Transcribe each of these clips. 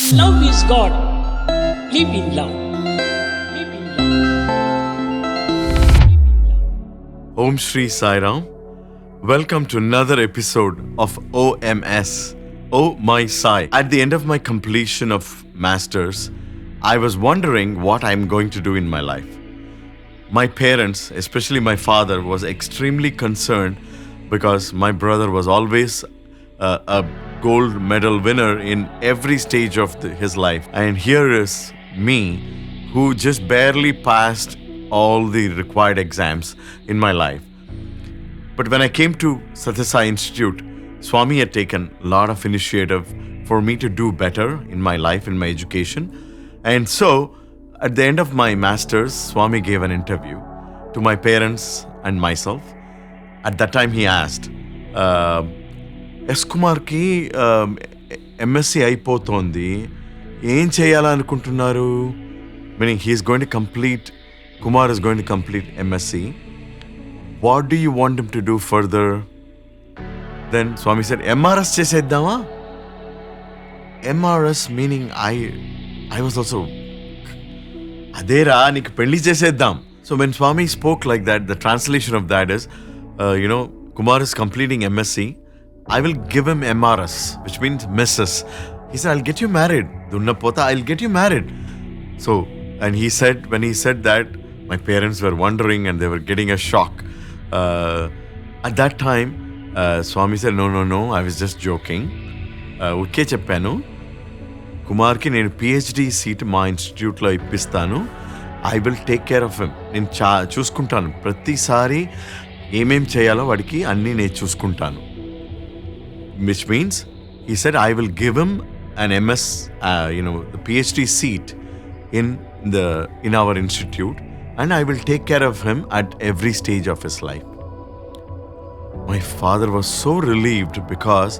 Love is God. Live in love. Live in love. Om Shri Sai Ram. Welcome to another episode of OMS, Oh My Sai. At the end of my completion of Masters, I was wondering what I'm going to do in my life. My parents, especially my father, was extremely concerned because my brother was always a gold medal winner in every stage of his life. And here is me, who just barely passed all the required exams in my life. But when I came to Sathya Institute, Swami had taken a lot of initiative for me to do better in my life, in my education. And so, at the end of my Masters, Swami gave an interview to my parents and myself. At that time, he asked, S. Kumar ki MSc అయిపోతోంది, ఏం చేయాలనుకుంటున్నారు? Meaning Kumar is going to complete MSc. What do you want him to do further? Then Swami said, MRS చేసేద్దామా? MRS meaning I was also, అదేరా నీకు పెళ్లి చేసేద్దాం. So when Swami spoke like that, the translation of that is, Kumar is completing MSc. I will give him MRS, which means Mrs. He said, I'll get you married. Dunnapota, I'll get you married. So, and when he said that, my parents were wondering and they were getting a shock. At that time, Swami said, no, I was just joking. Ukke cheppanu. Kumar ki nenu PhD seat ma institute lo ippistanu. I will take care of him. Nenu చూసుకుంటాను. ప్రతిసారి ఏమేం చేయాలో వాడికి అన్నీ నేను చూసుకుంటాను. Which means, he said, I will give him an MS, the PhD seat in our institute, and I will take care of him at every stage of his life. My father was so relieved because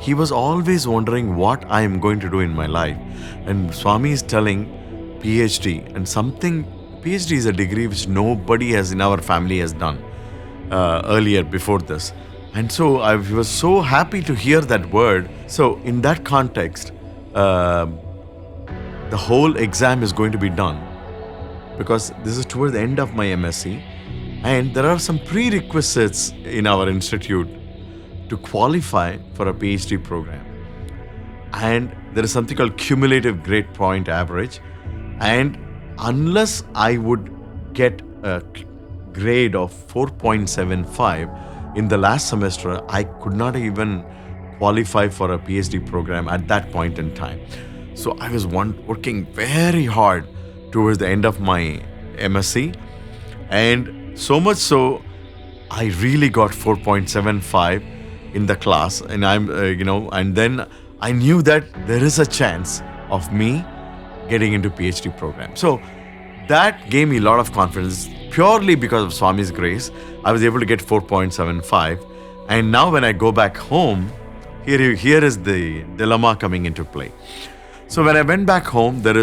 he was always wondering what I am going to do in my life. And Swami is telling PhD, and PhD is a degree which nobody in our family has done earlier before this. And so I was so happy to hear that word. So in that context, the whole exam is going to be done because this is towards the end of my MSc, and there are some prerequisites in our institute to qualify for a PhD program. And there is something called cumulative grade point average. And unless I would get a grade of 4.75 in the last semester, I could not even qualify for a PhD program at that point in time. So I was working very hard towards the end of my MSc, and so much so, I really got 4.75 in the class, and and then I knew that there is a chance of me getting into PhD program. So that gave me a lot of confidence. Purely because of Swami's grace, I was able to get 4.75. And now when I go back home, here is the dilemma coming into play. So when I went back home, the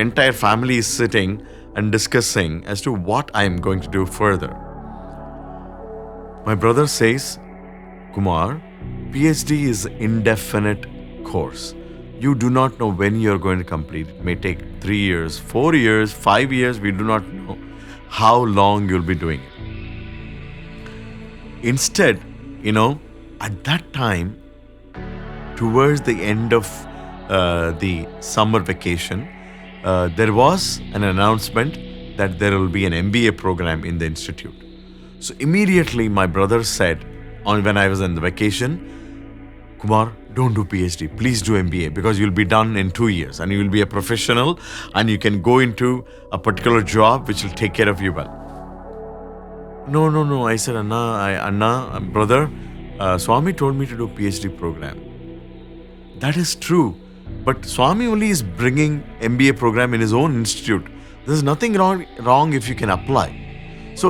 entire family is sitting and discussing as to what I am going to do further. My brother says, Kumar, PhD is an indefinite course. You do not know when you are going to complete. It may take 3 years, 4 years, 5 years. We do not know how long you'll be doing it. Instead, at that time, towards the end of the summer vacation, there was an announcement that there will be an MBA program in the institute. So immediately my brother said, when I was on the vacation, Kumar, don't do PhD, please do MBA, because you'll be done in 2 years and you will be a professional and you can go into a particular job which will take care of you well. No. I said, Anna, brother, Swami told me to do PhD program. That is true. But Swami only is bringing MBA program in his own institute. There's nothing wrong if you can apply. So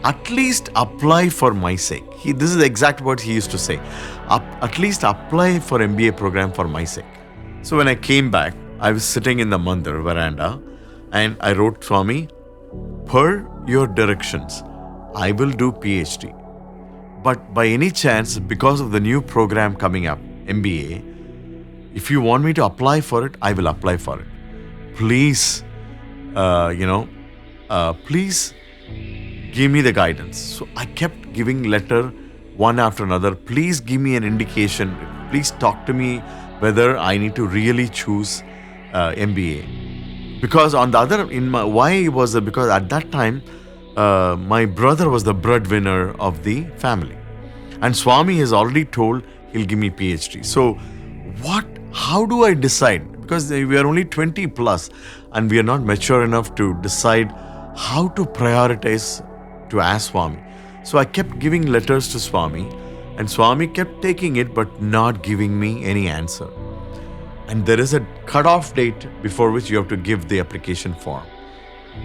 at least apply for my sake. This is the exact words he used to say. At least apply for MBA program for my sake. So when I came back, I was sitting in the Mandir veranda and I wrote, Swami, per your directions, I will do PhD. But by any chance, because of the new program coming up, MBA, If you want me to apply for it, I will apply for it. Please, please give me the guidance. So I kept giving letter one after another. Please give me an indication. Please talk to me whether I need to really choose MBA. Because on the other, why was it? Because at that time, my brother was the breadwinner of the family. And Swami has already told he'll give me PhD. So how do I decide? Because we are only 20 plus and we are not mature enough to decide how to prioritize to ask Swami. So I kept giving letters to Swami and Swami kept taking it but not giving me any answer. And there is a cutoff date before which you have to give the application form.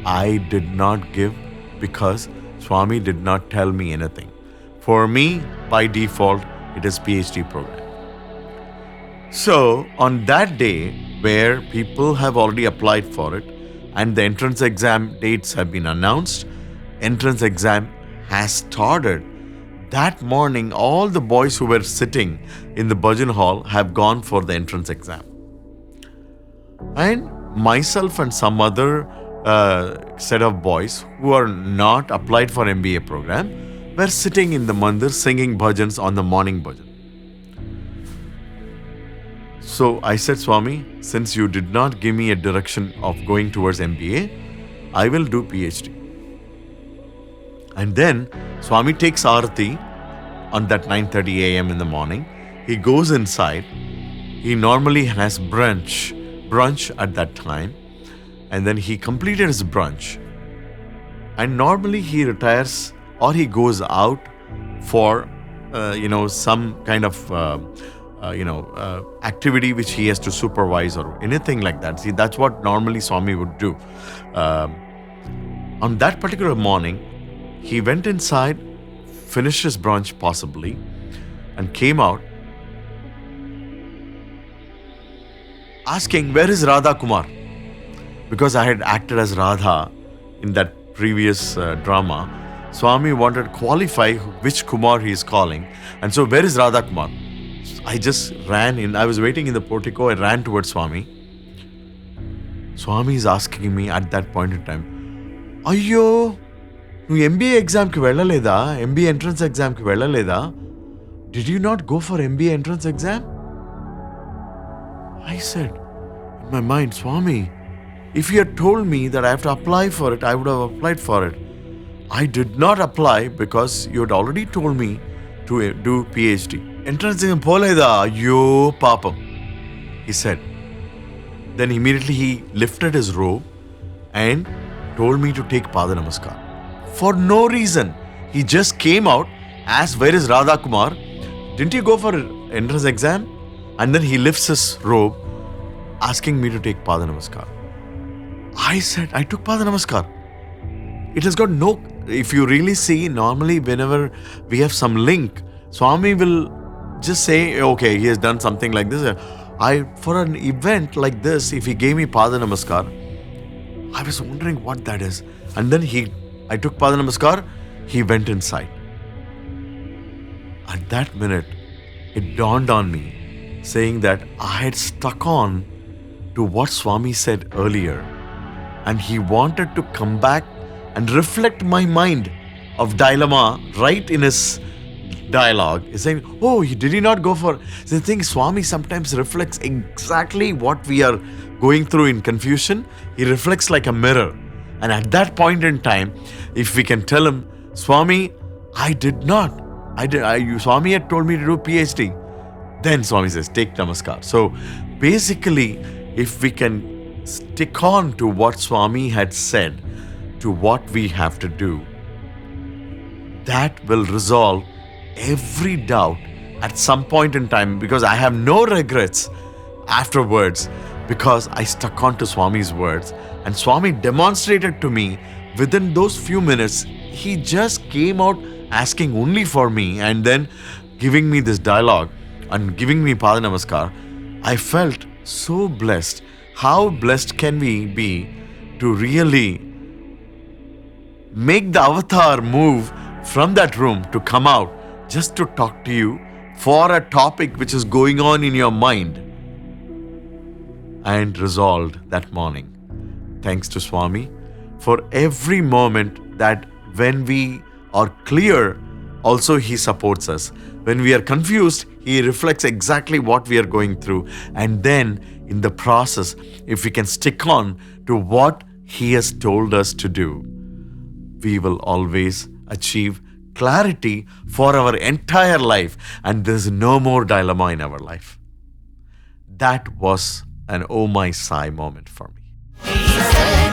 I did not give because Swami did not tell me anything. For me, by default, it is PhD program. So on that day where people have already applied for it and the entrance exam dates have been announced, entrance exam has started. That morning, all the boys who were sitting in the Bhajan hall have gone for the entrance exam. And myself and some other set of boys who are not applied for MBA program were sitting in the mandir singing bhajans on the morning bhajan. So I said, Swami, since you did not give me a direction of going towards MBA, I will do PhD. And then Swami takes Arati on that 9:30 a.m. in the morning. He goes inside. He normally has brunch at that time. And then he completed his brunch. And normally he retires or he goes out for, some kind of, activity which he has to supervise or anything like that. See, that's what normally Swami would do. On that particular morning, he went inside, finished his brunch possibly, and came out asking, where is Radha Kumar? Because I had acted as Radha in that previous drama, Swami wanted to qualify which Kumar he is calling. And so, where is Radha Kumar? I just ran in. I was waiting in the portico. I ran towards Swami. Swami is asking me at that point in time, Ayyo, you MBA exam ki vellaleda? MBA entrance exam ki vellaleda? Did you not go for MBA entrance exam? I said, in my mind, Swami, if you had told me that I have to apply for it, I would have applied for it. I did not apply because you had already told me to do PhD. Entrance exam poleda, yo papam, he said. Then immediately he lifted his robe and told me to take Pada Namaskar. For no reason. He just came out, asked, where is Radha Kumar? Didn't you go for entrance exam? And then he lifts his robe, asking me to take Pada Namaskar. I said, I took Pada Namaskar. It has got no, if you really see, normally whenever we have some link, Swami will just say, okay, he has done something like this. For an event like this, if he gave me Pada Namaskar, I was wondering what that is. And then I took Pada Namaskar, he went inside. At that minute, it dawned on me, saying that I had stuck on to what Swami said earlier. And he wanted to come back and reflect my mind of dilemma right in his dialogue. He's saying, did he not go for... The thing, Swami sometimes reflects exactly what we are going through in confusion. He reflects like a mirror. And at that point in time, if we can tell him, Swami, I did not. Swami had told me to do PhD. Then Swami says, take Namaskar. So basically, if we can stick on to what Swami had said, to what we have to do, that will resolve every doubt at some point in time, because I have no regrets afterwards, because I stuck on to Swami's words. And Swami demonstrated to me within those few minutes. He just came out asking only for me and then giving me this dialogue and giving me Pada Namaskar. I felt so blessed. How blessed can we be to really make the avatar move from that room to come out just to talk to you for a topic which is going on in your mind? and resolved that morning. Thanks to Swami for every moment that when we are clear, also He supports us. When we are confused, He reflects exactly what we are going through. And then in the process, if we can stick on to what He has told us to do, we will always achieve clarity for our entire life, and there's no more dilemma in our life. That was an oh my sigh moment for me.